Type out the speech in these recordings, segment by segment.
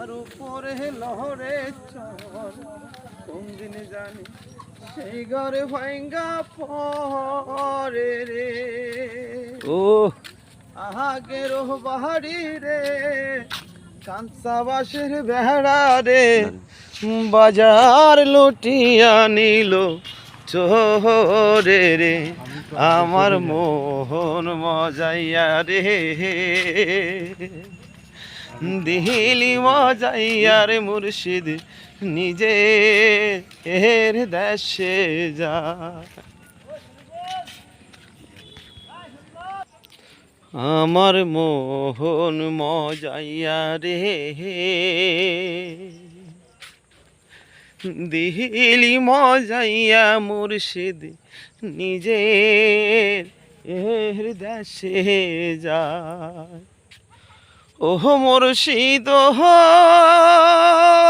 আর উপরে লহরে চর কোন দিন জানি সেই ঘরে ভাঙ্গা পরে রে। ও আহাগের বাহারি রে কাঁচা বাঁশের বেড়া রে বাজার লুটিয়া নিল চোরে রে আমার মোহন মজাইয়া রে দিলি মজাইয়া রে মুর্শিদ নিজে এর দেশে যা। আমার মোহন মজাইয়া রে দিলি মজাইয়া মুর্শিদ নিজের এর দেশে যায়। ওহ মুর্শিদ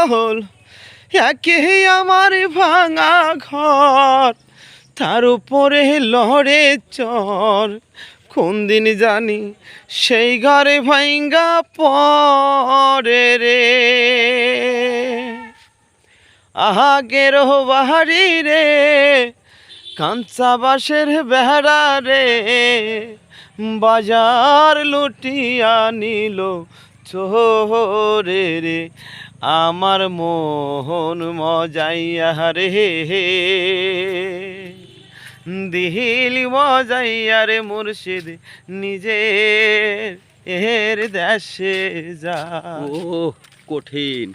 হল একে আমার ভাঙা ঘর তার উপরে লড়ে চর কোন দিন জানি সেই ঘরে ভাঙ্গা পরে রে। আহাগের বাহারি রে কাঁচা বাঁশের বেড়া রে বাজার লুটিয়া নিল চোরে রে আমার মোহন মজাইয়া রে দিলি মজাইয়া রে মুর্শিদ নিজের এর দেশে যা। ও কঠিন।